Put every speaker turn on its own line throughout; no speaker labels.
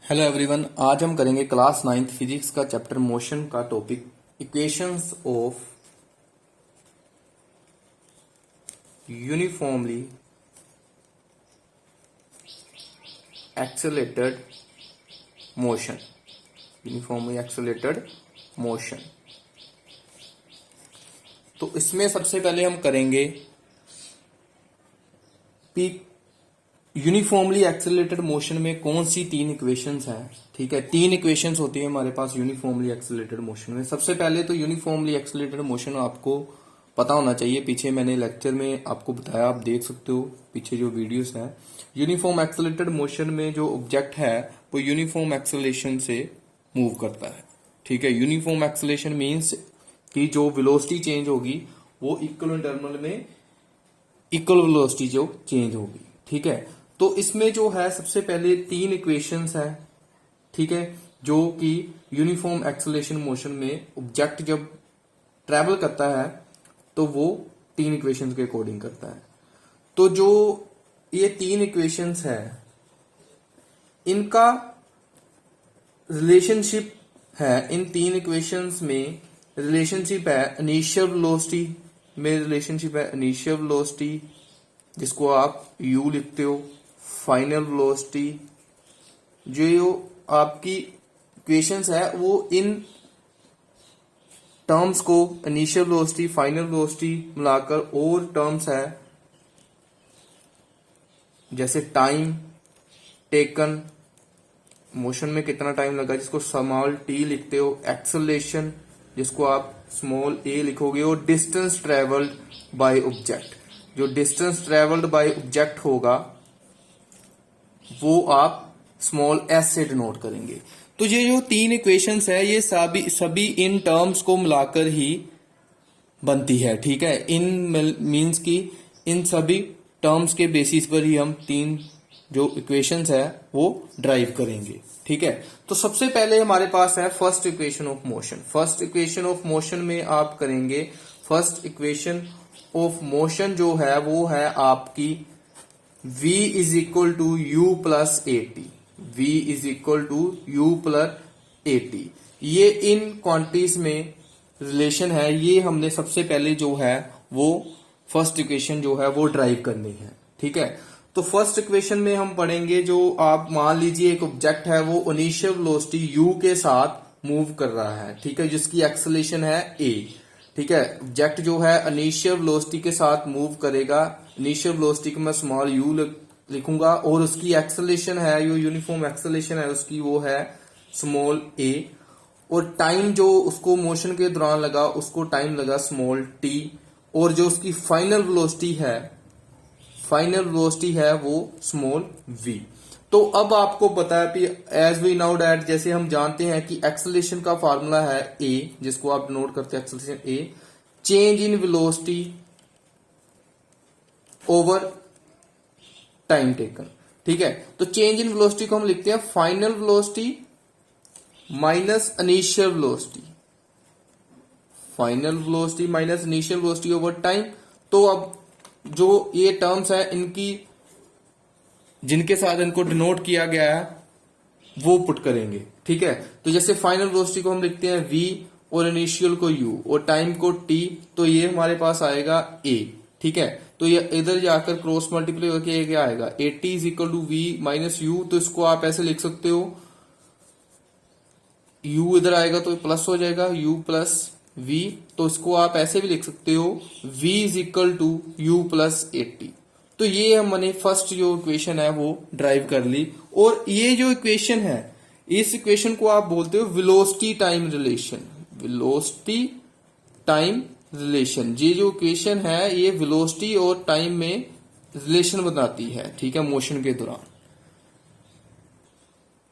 Hello everyone. आज हम करेंगे क्लास 9th फिजिक्स का चैप्टर मोशन का topic equations of uniformly accelerated motion. Uniformly accelerated motion. तो इसमें सबसे पहले हम करेंगे पी यूनिफॉर्मली एक्सेलरेटेड मोशन में कौन सी तीन इक्वेशंस हैं। ठीक है, तीन इक्वेशंस होती है हमारे पास यूनिफॉर्मली एक्सेलरेटेड मोशन में। सबसे पहले तो यूनिफॉर्मली एक्सेलरेटेड मोशन आपको पता होना चाहिए। पीछे मैंने लेक्चर में आपको बताया, आप देख सकते हो पीछे जो वीडियोस हैं। यूनिफॉर्म एक्सेलरेटेड मोशन में जो ऑब्जेक्ट है वो यूनिफॉर्म एक्सेलरेशन से मूव करता है। ठीक है, यूनिफॉर्म एक्सेलरेशन मीन्स कि जो वेलोसिटी चेंज होगी वो इक्वल इंटरवल में इक्वल वेलोसिटी जो चेंज होगी। ठीक है, तो इसमें जो है सबसे पहले तीन इक्वेशंस है। ठीक है, जो कि यूनिफॉर्म एक्सेलरेशन मोशन में ऑब्जेक्ट जब ट्रेवल करता है तो वो तीन इक्वेशंस के अकॉर्डिंग करता है। तो जो ये तीन इक्वेशंस है इनका रिलेशनशिप है, इन तीन इक्वेशंस में रिलेशनशिप है इनिशियल वेलोसिटी में। रिलेशनशिप है इनिशियल वेलोसिटी जिसको आप u लिखते हो, फाइनल वेलोसिटी। जो आपकी इक्वेशंस है वो इन टर्म्स को इनिशियल वेलोसिटी फाइनल वेलोसिटी मिलाकर और टर्म्स है जैसे टाइम टेकन, मोशन में कितना टाइम लगा जिसको स्मॉल t लिखते हो, एक्सेलरेशन जिसको आप स्मॉल a लिखोगे, और डिस्टेंस ट्रेवल्ड बाय ऑब्जेक्ट। जो डिस्टेंस ट्रेवल्ड बाय ऑब्जेक्ट होगा वो आप स्मॉल s से डिनोट करेंगे। तो ये जो तीन इक्वेशंस है ये सभी इन टर्म्स को मिलाकर ही बनती है। ठीक है, इन मींस की इन सभी टर्म्स के बेसिस पर ही हम तीन जो इक्वेशंस है वो ड्राइव करेंगे। ठीक है, तो सबसे पहले हमारे पास है first equation of motion. First equation of motion में आप करेंगे, फर्स्ट इक्वेशन ऑफ मोशन जो है वो है आपकी v is equal to u plus a t. v is equal to u plus a t. ये इन क्वांटिटीज में रिलेशन है, ये हमने सबसे पहले जो है वो फर्स्ट इक्वेशन जो है वो ड्राइव करनी है। ठीक है, तो फर्स्ट इक्वेशन में हम पढ़ेंगे, जो आप मान लीजिए एक ऑब्जेक्ट है वो इनिशियल वेलोसिटी u के साथ मूव कर रहा है। ठीक है, जिसकी एक्सेलरेशन है a। ठीक है, ऑब्जेक्ट जो है इनिशियल वेलोसिटी के साथ मूव करेगा। इनिशियल वेलोसिटी को मैं स्मॉल u लिखूंगा और उसकी एक्सेलरेशन है, जो यूनिफॉर्म एक्सेलरेशन है उसकी वो है स्मॉल a। और टाइम जो उसको मोशन के दौरान लगा उसको टाइम लगा स्मॉल t। और जो उसकी फाइनल वेलोसिटी है वो स्मॉल v। तो अब आपको पता है कि एज वी नाउ डैट, जैसे हम जानते हैं कि एक्सेलरेशन का फार्मूला है a, जिसको आप नोट करते हैं acceleration a, change in velocity over time taken. ठीक है, तो चेंज इन वेलोसिटी को हम लिखते हैं final velocity minus initial velocity. Final velocity minus initial velocity over time. तो अब जो ये टर्म्स है इनकी जिनके साथ इनको डिनोट किया गया है वो पुट करेंगे। ठीक है, तो जैसे फाइनल वेलोसिटी को हम लिखते हैं v और इनिशियल को u और टाइम को t, तो ये हमारे पास आएगा a। ठीक है, तो ये इधर जाकर क्रॉस मल्टीप्लाई होकर ये क्या आएगा, at is equal to v minus u। तो इसको आप ऐसे लिख सकते हो, u इधर आएगा तो प्लस हो जाएगा u प्लस v। तो इसको आप ऐसे भी लिख सकते हो v is equal to u plus 80। तो ये हमने फर्स्ट जो इक्वेशन है वो ड्राइव कर ली। और ये जो इक्वेशन है इस इक्वेशन को आप बोलते हो velocity time relation. Velocity time relation, ये जो इक्वेशन है ये वेलोसिटी और टाइम में रिलेशन बनाती है। ठीक है, मोशन के दौरान।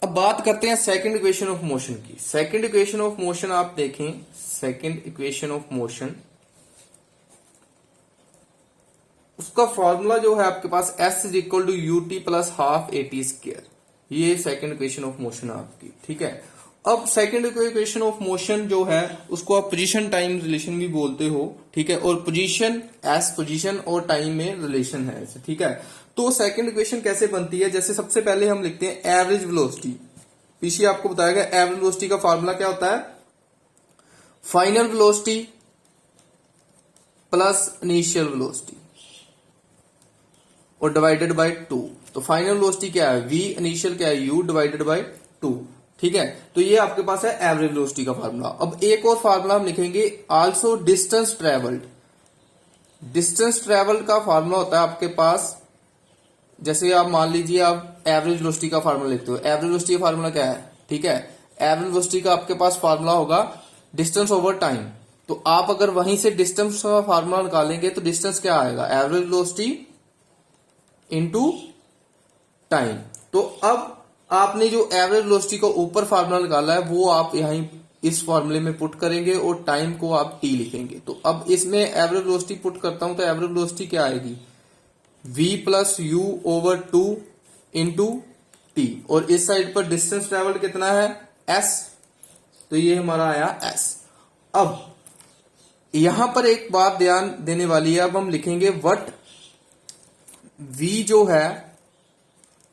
अब बात करते हैं सेकंड इक्वेशन ऑफ मोशन की। सेकंड इक्वेशन ऑफ मोशन आप देखें, सेकंड इक्वेशन ऑफ मोशन उसका फॉर्मूला जो है आपके पास s is equal to u t plus half a t square. ये सेकंड इक्वेशन ऑफ मोशन आपकी। ठीक है, अब सेकंड इक्वेशन ऑफ मोशन जो है उसको आप पोजीशन टाइम रिलेशन भी बोलते हो। ठीक है, और पोजीशन और टाइम में रिलेशन है ऐसे। ठीक है, तो सेकंड इक्वेशन कैसे बनती है, जैसे सबसे पहले हम लिखते हैं एवरेज वेलोसिटी। पीछे आपको बताया गया एवरेज वेलोसिटी का फार्मूला क्या होता है, final velocity plus initial velocity और डिवाइडेड बाय 2। तो फाइनल वेलोसिटी क्या है v, इनिशियल क्या है u डिवाइडेड बाय 2। ठीक है, तो ये आपके पास है एवरेज वेलोसिटी का फार्मूला। अब एक और फार्मूला हम लिखेंगे also distance travelled. Distance travelled का फार्मूला होता है आपके पास, जैसे आप मान लीजिए आप एवरेज वेलोसिटी का फार्मूला लिखते हो। एवरेज वेलोसिटी का फार्मूला क्या है, ठीक है, एवरेज वेलोसिटी का आपके पास फार्मूला होगा डिस्टेंस ओवर टाइम। तो आप अगर वहीं से डिस्टेंस का फार्मूला निकालेंगे तो डिस्टेंस क्या आएगा, एवरेज वेलोसिटी इनटू टाइम। तो अब आपने जो एवरेज वेलोसिटी का ऊपर फार्मूला निकाला है वो आप यहीं इस फॉर्मूले में पुट करेंगे और टाइम को आप टी लिखेंगे। तो अब इसमें एवरेज वेलोसिटी पुट करता हूं तो एवरेज वेलोसिटी क्या आएगी, v plus you over 2 into T, और इस साइड पर डिस्टेंस ट्रेवल्ड कितना है s, तो ये हमारा आया s। अब यहां पर एक बात ध्यान देने वाली है, अब हम लिखेंगे वट v जो है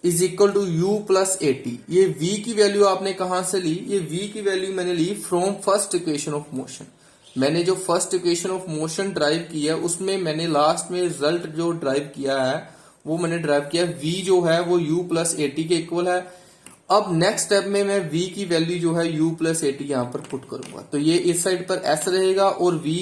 is equal to u plus 80। ये v की वैल्यू आपने कहां से ली, ये v की वैल्यू मैंने ली from first equation of motion. मैंने जो first equation of motion derive किया है उसमें मैंने लास्ट में रिजल्ट जो ड्राइव किया है वो मैंने ड्राइव किया v जो है वो u प्लस 80 के इक्वल है। अब नेक्स्ट स्टेप में मैं v की वैल्यू जो है u प्लस 80 यहां पर पुट करूंगा, तो ये इस साइड पर s रहेगा और v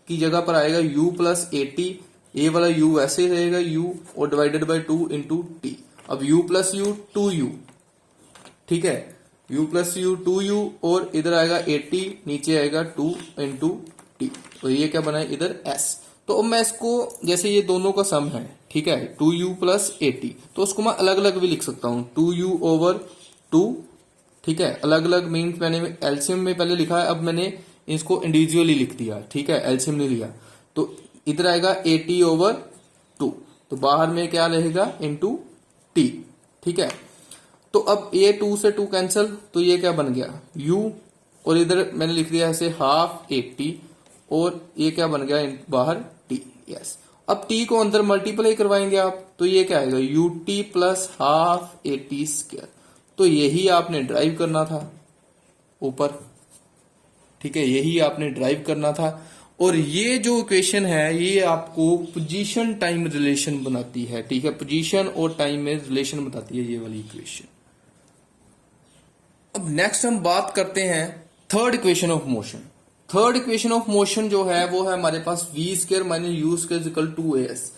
की जगह पर आएगा u प्लस 80। ये वाला u ऐसे रहेगा u और डिवाइडेड बाय 2 इंटू टी। अब u प्लस यू 2u, ठीक है, u प्लस यू 2u और इधर आएगा 80, नीचे आएगा 2 इंटू टी। तो ये क्या बना है इधर s। तो अब मैं इसको, जैसे ये दोनों का सम है, ठीक है, 2u प्लस 80, तो उसको मैं अलग अलग भी लिख सकता हूं, 2u ओवर 2, ठीक है, अलग अलग मीन्स मैंने एलसीएम में पहले लिखा है, अब मैंने इसको इंडिविजुअली लिख दिया, ठीक है, एलसीएम नहीं लिया। तो इधर आएगा 80 ओवर 2, तो बाहर में क्या रहेगा इंटू टी, ठीक है। तो अब ये 2 से 2 कैंसिल, तो ये क्या बन गया u, और इधर मैंने लिख दिया ऐसे हाफ 80 और ये क्या बन गया बाहर t, यस। अब t को अंदर मल्टीप्लाई करवाएंगे आप, तो ये क्या आएगा ut प्लस हाफ 80 स्क्वायर। तो यही आपने ड्राइव करना था ऊपर, ठीक है, यही आपने ड्राइव करना था। और ये जो इक्वेशन है ये आपको पोजीशन टाइम रिलेशन बनाती है, ठीक है, पोजीशन और टाइम में रिलेशन बताती है ये वाली इक्वेशन। अब नेक्स्ट हम बात करते हैं third equation of motion. Third equation of motion जो है वो है हमारे पास v square minus u square equal to as।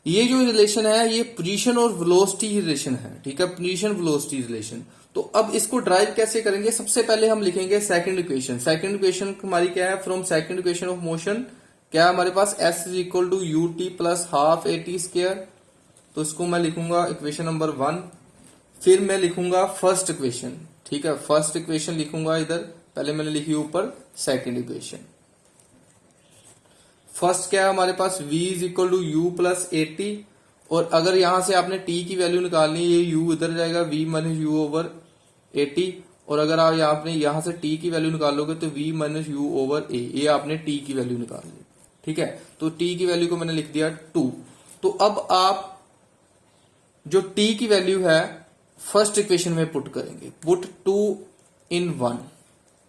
ये जो रिलेशन है ये पोजीशन और वेलोसिटी रिलेशन है, ठीक है, पोजीशन वेलोसिटी रिलेशन। तो अब इसको ड्राइव कैसे करेंगे, सबसे पहले हम लिखेंगे सेकंड इक्वेशन। सेकंड इक्वेशन हमारी क्या है, from second equation of motion क्या है हमारे पास, s is equal to u t plus half 80 square. तो इसको मैं लिखूंगा इक्वेशन नंबर 1। फिर मैं लिखूंगा फर्स्ट इक्वेशन, ठीक है, फर्स्ट इक्वेशन लिखूंगा इधर, पहले मैंने लिखी ऊपर सेकंड इक्वेशन। फर्स्ट क्या है हमारे पास, v is equal to u plus 80, और अगर यहां से आपने t की वैल्यू निकालनी है, ये u इधर जाएगा v माइनस यू ओवर 80, और अगर आप आपने यहां से t की वैल्यू निकालोगे तो v minus you over a, ये आपने t की वैल्यू निकाल ली, ठीक है। तो t की वैल्यू को मैंने लिख दिया 2। तो अब आप जो t की वैल्यू है फर्स्ट इक्वेशन में पुट करेंगे, पुट 2 in 1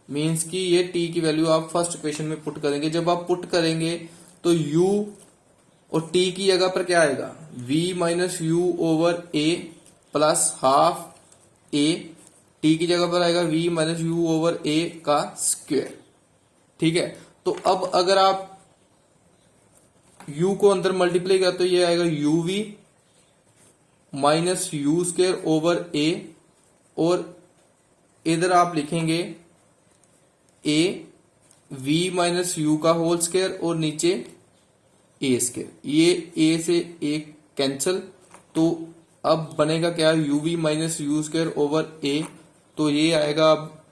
मीन्स कि ये t की वैल्यू आप फर्स्ट इक्वेशन में पुट करेंगे। जब आप पुट करेंगे तो u और t की जगह पर क्या आएगा, v minus you over a plus half a, t की जगह पर आएगा v minus you over a का स्क्वायर, ठीक है। तो अब अगर आप u को अंदर मल्टीप्लाई करते तो ये आएगा uv minus u square over a, और इधर आप लिखेंगे a v माइनस यू का होल स्क्वायर और नीचे a स्क्वायर, ये a से a कैंसल, तो अब बनेगा क्या, uv minus u square over a। तो ये आएगा अब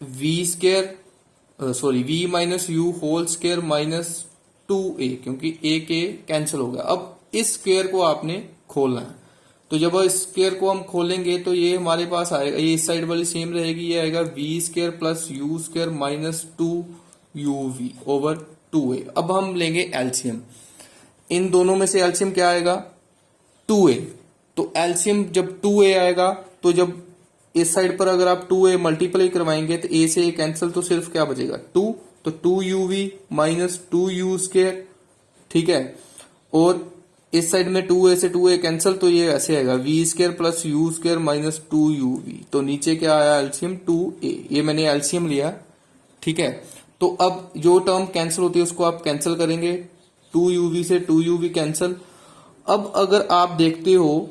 v square sorry v minus u whole square minus 2a, क्योंकि a के कैंसिल हो गया। अब इस स्क्वायर को आपने खोलना है, तो जब इस स्क्वायर को हम खोलेंगे तो ये हमारे पास आएगा, ये इस साइड वाली सेम रहेगी, ये आएगा v square plus you square minus 2uv over 2a। अब हम लेंगे एलसीएम, इन दोनों में से एलसीएम क्या आएगा 2a। तो एलसीएम जब 2a आएगा तो जब इस साइड पर अगर आप 2a मल्टीप्लाई करवाएंगे तो a से a कैंसिल, तो सिर्फ क्या बचेगा 2, तो 2uv माइनस 2u स्क्वायर, ठीक है। और इस साइड में 2a से 2a कैंसिल, तो ये ऐसे आएगा v square plus u square minus 2uv, तो नीचे क्या आया एलसीएम 2a, ये मैंने एलसीएम लिया, ठीक है। तो अब जो टर्म कैंसिल होती है उसको आप कैंसिल करेंगे, 2uv से 2uv कैंसिल। अब अगर आप देखते हो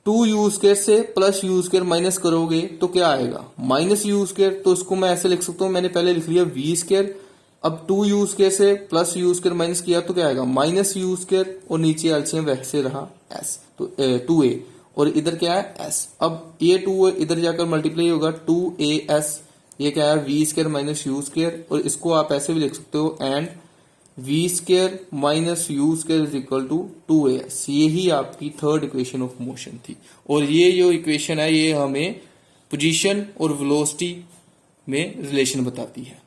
2u स्क्वायर से प्लस u स्क्वायर माइनस करोगे तो क्या आएगा माइनस u स्क्वायर, तो इसको मैं ऐसे लिख सकता हूं, मैंने पहले लिख लिया v स्क्वायर, अब 2u स्क्वायर से प्लस u स्क्वायर माइनस किया तो क्या आएगा माइनस u स्क्वायर, और नीचे एलसीएम वैसे रहा s, तो 2a, और इधर क्या है s। अब ये 2 इधर जाकर मल्टीप्लाई होगा 2as, ये क्या है v square minus u square, और इसको आप ऐसे भी लिख सकते हो and v square minus u square is equal to 2as। यही आपकी थर्ड इक्वेशन ऑफ मोशन थी, और ये जो इक्वेशन है ये हमें पोजीशन और वेलोसिटी में रिलेशन बताती है।